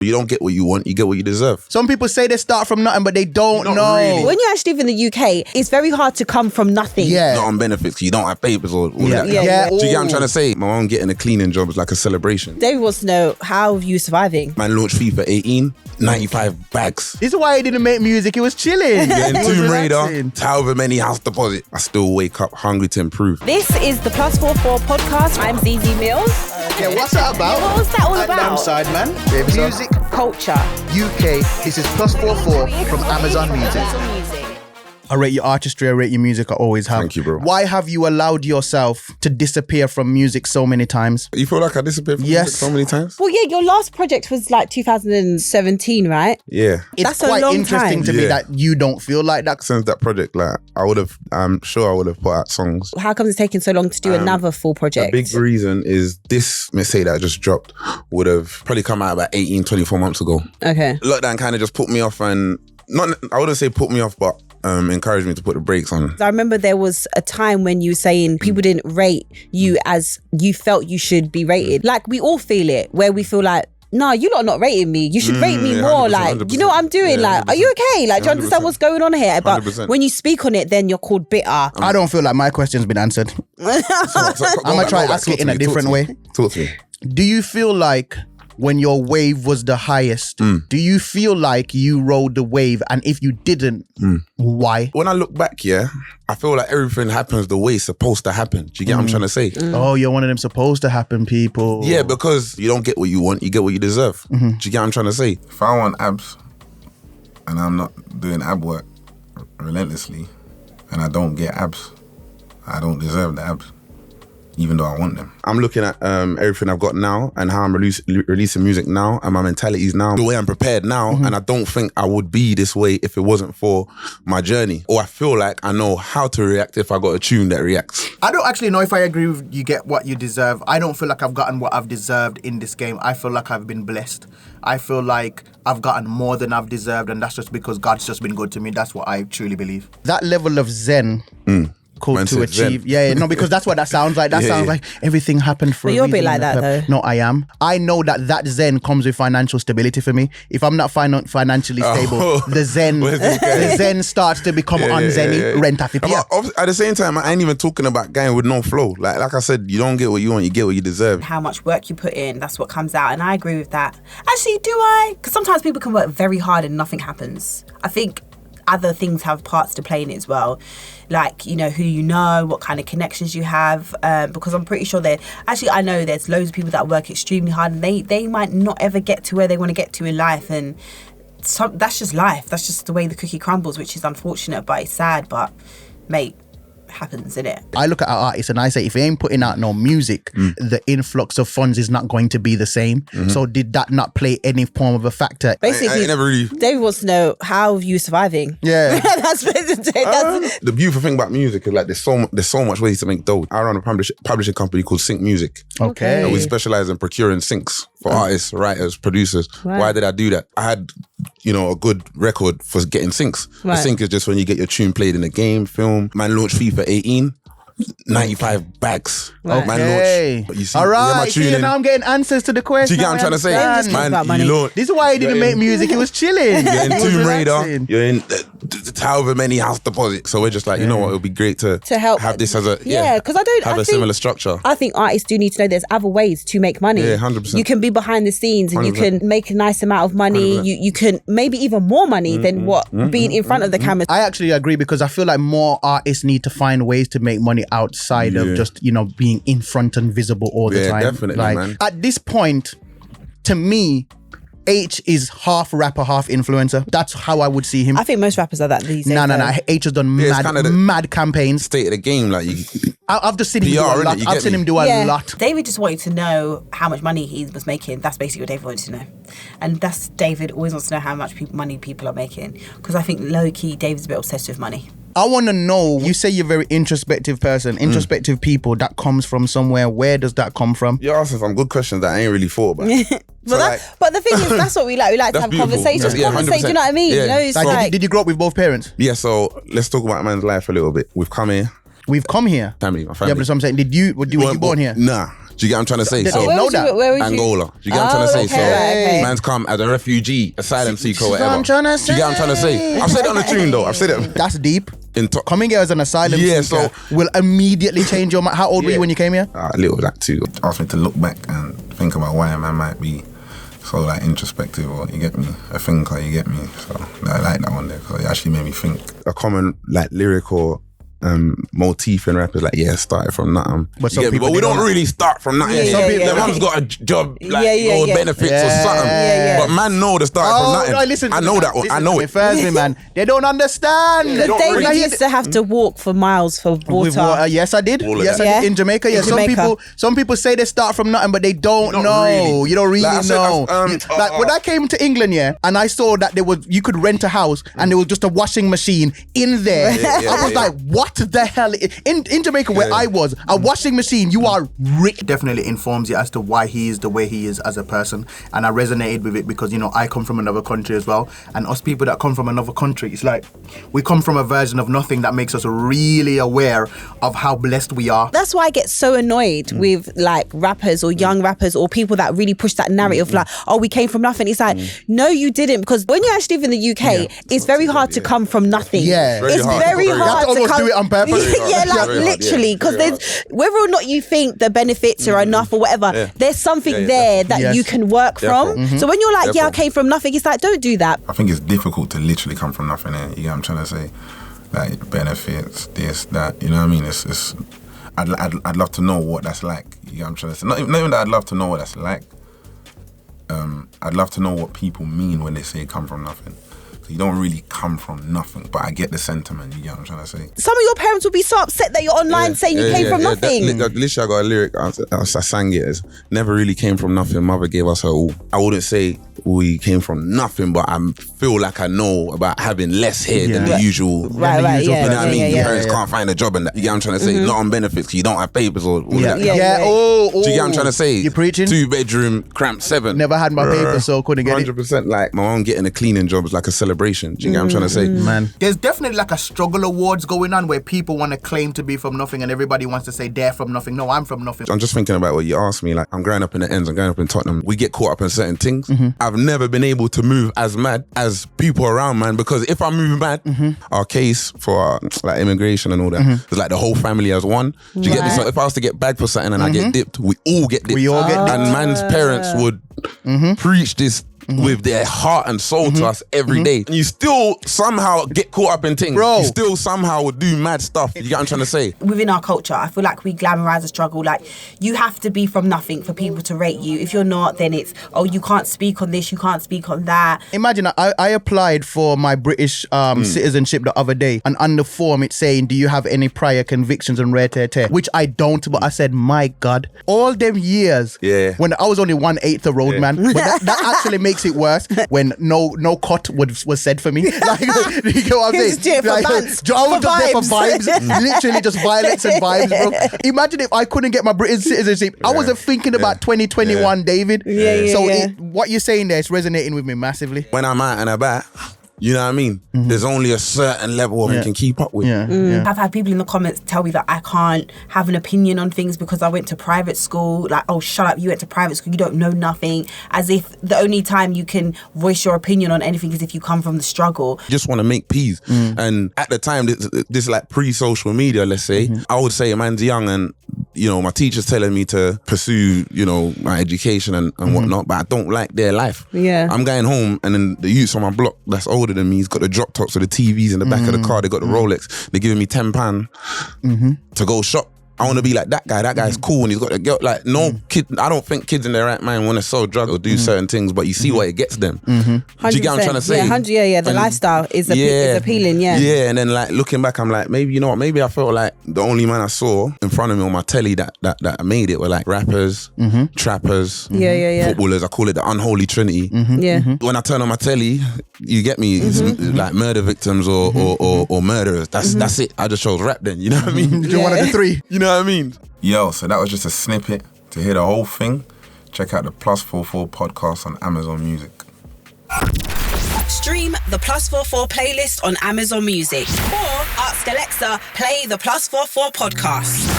You don't get what you want, you get what you deserve. Some people say they start from nothing, but they don't know. Really. When you actually live in the UK, it's very hard to come from nothing. Yeah. Not on benefits, you don't have papers or all that. Yeah. Do you get what I'm trying to say? My mom getting a cleaning job is like a celebration. David wants to know, how are you surviving? Man launched FIFA 18, 95 bags. This is why he didn't make music. He was chilling. Getting He was Tomb Raider, relaxing. however many house deposit. I still wake up hungry to improve. This is the +44 podcast. I'm Zeze Millz. Yeah, what's that about? What was that all And I'm about? Sideman. Music Culture. UK. This is +44 from Amazon Music. I rate your artistry, I rate your music, I always have. Thank you, bro. Why have you allowed yourself to disappear from music so many times? You feel like I disappeared from Yes. music so many times? Well, yeah, your last project was like 2017, right? Yeah. It's That's a quite long interesting time. to me Yeah. that you don't feel like that. Since that project, like, I'm sure I would have put out songs. How come it's taking so long to do another full A project? big reason is this mistake that I just dropped would have probably come out about 18, 24 months ago. Okay. Lockdown kind of just put me off and I wouldn't say put me off, but encouraged me to put the brakes on. I remember there was a time when you were saying people didn't rate you as you felt you should be rated. Like, we all feel it, where we feel like, no, you lot not rating me. You should rate me yeah, more. 100%, Like, you know what I'm doing? Yeah, like, are you okay? Like, do you understand 100%. what's going on here? But 100%. when you speak on it, then you're called bitter. I don't feel like my question's been answered. I'm gonna try to ask it in a different way. Talk to me. Do you feel like when your wave was the highest, do you feel like you rode the wave? And if you didn't, why? When I look back, yeah, I feel like everything happens the way it's supposed to happen. Do you get what I'm trying to say? Oh, you're one of them supposed to happen people. Yeah, because you don't get what you want, you get what you deserve. Do you get what I'm trying to say? If I want abs and I'm not doing ab work relentlessly and I don't get abs, I don't deserve the abs, even though I want them. I'm looking at everything I've got now and how I'm releasing music now and my mentalities now, the way I'm prepared now, and I don't think I would be this way if it wasn't for my journey. Or I feel like I know how to react if I got a tune that reacts. I don't actually know if I agree with you get what you deserve. I don't feel like I've gotten what I've deserved in this game. I feel like I've been blessed. I feel like I've gotten more than I've deserved, and that's just because God's just been good to me. That's what I truly believe. That level of zen called Man to said achieve. zen. Yeah, no, because that's what that sounds like. That Yeah, sounds yeah. like everything happened for But a you're a bit reason like and a that, purpose. though. No, I am. I know that zen comes with financial stability for me. If I'm not financially stable, the zen Where's this guy? the zen starts to become unzenny. Rent off it. But at the same time, I ain't even talking about going with no flow. Like I said, you don't get what you want, you get what you deserve. How much work you put in, that's what comes out. And I agree with that. Actually, do I? Because sometimes people can work very hard and nothing happens. I think other things have parts to play in it as well. Like, you know, who you know, what kind of connections you have. Because I'm pretty sure I know there's loads of people that work extremely hard and they might not ever get to where they want to get to in life. And that's just life. That's just the way the cookie crumbles, which is unfortunate, but it's sad. But, mate, happens, innit? I look at our artists and I say, if he ain't putting out no music, the influx of funds is not going to be the same. So did that not play any form of a factor? Basically, I never really... David wants to know, how are you surviving? Yeah. that's The beautiful thing about music is like there's so much ways to make dough. I run a publishing company called Sync Music. Okay. And we specialize in procuring syncs for artists, writers, producers. Right. Why did I do that? I had, a good record for getting syncs. Right. The sync is just when you get your tune played in a game, film. Man launched FIFA 18. 95 bags. Right. Man Okay. launched. But you see, All you hear my right. tune See, in. now I'm getting answers to the Do question. you get what I'm trying to say? They just talk about money. you launched. This is why he didn't make music. He was chilling. You're in He was Tomb Raider. relaxing. You're in however many house deposits. So we're just like, you know what? It would be great to help. have this as a Because I have a think similar structure. I think artists do need to know there's other ways to make money. Yeah, 100%. You can be behind the scenes and you 100%. can make a nice amount of money. 100%. You can maybe even more money than what being in front of the camera. I actually agree because I feel like more artists need to find ways to make money outside of just, being in front and visible all the Yeah, time. definitely, Like, man. At this point, to me, H is half rapper, half influencer. That's how I would see him. I think most rappers are that these days. No. though. H has done Yeah, it's kinda the- mad campaigns. State of the game, like you. I've just seen him do PR, a innit? lot. You I've get seen me? him do a lot. David just wanted to know how much money he was making. That's basically what David wanted to know. And that's David always wants to know how much money people are making. Because I think low-key, David's a bit obsessed with money. I want to know, you say you're a very introspective person. Introspective people, that comes from somewhere. Where does that come from? You're asking some good questions that I ain't really thought about. But the thing is, that's what we like. We like to That's have beautiful. conversations. Yeah, Conversation, 100%. you know what I mean? Yeah. You know, it's Like, like... did you grow up with both parents? Yeah, so let's talk about a man's life a little bit. We've come here, We've come here. my family. Yeah, but so I'm saying, were you born here? Nah. Do you get what I'm trying to say? They So don't know that. Where would you? Angola. Do you get what I'm trying to say? So okay. man's come as a refugee, asylum seeker, what whatever. I'm trying to Do you get what I'm trying to say? I've said it on the tune though. I've said it That's deep. in Coming here as an asylum Yeah, seeker so- will immediately change your mind. How old were you when you came here? a little like two. Asked me to look back and think about why a man might be so like introspective, or you get me, a thinker, you get me. So I like that one there because it actually made me think. A common like lyrical motif in rap is like, yeah, started from nothing. But You some get me? people, But we they don't don't- really start from nothing. Yeah, Some yeah, people, yeah. their mum's got a job, like Yeah, or yeah. benefits or Yeah. something. Yeah. But man know the start from nothing. no, listen to I me, know man. that one. Listen I know to me. it. Firstly, man, they don't understand. don't David really- used to have to walk for miles for water. With water. Yes, I did. All of Yes, that. I did Yeah. in Jamaica. Yeah, In Jamaica. some people say they start from nothing, but they don't don't know. really. You don't really Like I said, know. I've, When I came to England, yeah, and I saw that you could rent a house and there was just a washing machine in there. Yeah, I was yeah. like, what the hell? In Jamaica, where I was, a washing machine, you are rich. Definitely informs you as to why he is the way he is as a person, and I resonated with it because, you know, I come from another country as well, and us people that come from another country, it's like we come from a version of nothing that makes us really aware of how blessed we are. That's why I get so annoyed with like rappers or young rappers or people that really push that narrative like, oh, we came from nothing. It's like, no, you didn't, because when you actually live in the UK, it's very hard to come from nothing. Yeah. It's Very hard. very You have to hard to almost come. do it on purpose. Very hard. Yeah, like Very hard, literally, yeah. because Very there's whether or not you think the benefits are enough or whatever, there's something there that Yes. you can work from. Therefore. So when you're like, yeah, I Therefore. came from nothing, it's like, don't do that. I think it's difficult to literally come from nothing. You get what I'm trying to say? Like benefits, this, that. You know what I mean? It's. I'd love to know what that's like. You get what I'm trying to say? Not even that. I'd love to know what that's like. I'd love to know what people mean when they say come from nothing. You don't really come from nothing, but I get the sentiment. You get what I'm trying to say? Some of your parents will be so upset that you're online saying you came from nothing. Literally, I got a lyric. I sang it as never really came from nothing. Mother gave us her all. I wouldn't say we came from nothing, but I feel like I know about having less here than the usual. Right, the right, usual yeah. You know what I mean? yeah, Your yeah. parents can't find a job and that. You get what I'm trying to say? Not on benefits because you don't have papers or all Yeah. that. Yeah. Yeah. Oh, Do you get what I'm trying to say? You preaching? 2-bedroom, cramped 7. Never had my paper, so couldn't get it. 100%. Like my mom getting a cleaning job is like a celebration. Do you get what I'm trying to say? Man. There's definitely like a struggle awards going on where people want to claim to be from nothing and everybody wants to say they're from nothing. No, I'm from nothing. I'm just thinking about what you asked me. Like, I'm growing up in the ends, I'm growing up in Tottenham. We get caught up in certain things. I've never been able to move as mad as people around, man, because if I move mad, our case for like immigration and all that, it's like the whole family as one. Do you get this? So if I was to get bagged for something and I get dipped, we all get dipped. We all get dipped. And man's parents would preach this with their heart and soul to us every day. And you still somehow get caught up in things. Bro. You still somehow would do mad stuff. You get what I'm trying to say? Within our culture, I feel like we glamorize a struggle. Like, you have to be from nothing for people to rate you. If you're not, then it's, oh, you can't speak on this, you can't speak on that. Imagine I applied for my British citizenship the other day, and on the form it's saying, do you have any prior convictions and rare, which I don't, but I said, my God, all them years when I was only 1/8 a road man, but that actually makes it worse when no cut was said for me. Like, you get what I'm He was saying? doing it for bands, I was for just there for vibes. vibes, literally just violence and vibes, bro. Imagine if I couldn't get my British citizenship. I wasn't thinking about 2021, David. So what you're saying there is resonating with me massively. When I'm out and about, you know what I mean? There's only a certain level of you can keep up with. I've had people in the comments tell me that I can't have an opinion on things because I went to private school. Like, oh, shut up, you went to private school, you don't know nothing. As if the only time you can voice your opinion on anything is if you come from the struggle. Just want to make peace. And at the time, this like pre-social media, let's say, I would say a man's young and, you know, my teacher's telling me to pursue, you know, my education and whatnot, but I don't like their life. Yeah. I'm going home and then the youths on my block that's older than me, he's got the drop tops or the TVs in the back of the car, they got the Rolex, they're giving me £10 to go shop. I want to be like that guy. That guy's cool and he's got a girl. Like, no kid, I don't think kids in their right mind want to sell drugs or do certain things, but you see what it gets them. Do you get what I'm trying to say? Yeah, the lifestyle is appealing, Yeah, and then like looking back, I'm like, maybe, you know what, maybe I felt like the only man I saw in front of me on my telly that made it were like rappers, trappers, footballers. I call it the unholy trinity. When I turn on my telly, you get me, it's like murder victims or murderers. That's it. I just chose rap then, you know what I mean? You're one of the three. You know what I mean? Yo, so that was just a snippet. To hear the whole thing, check out the +44 podcast on Amazon Music. Stream the +44 playlist on Amazon Music or ask Alexa, play the +44 podcast.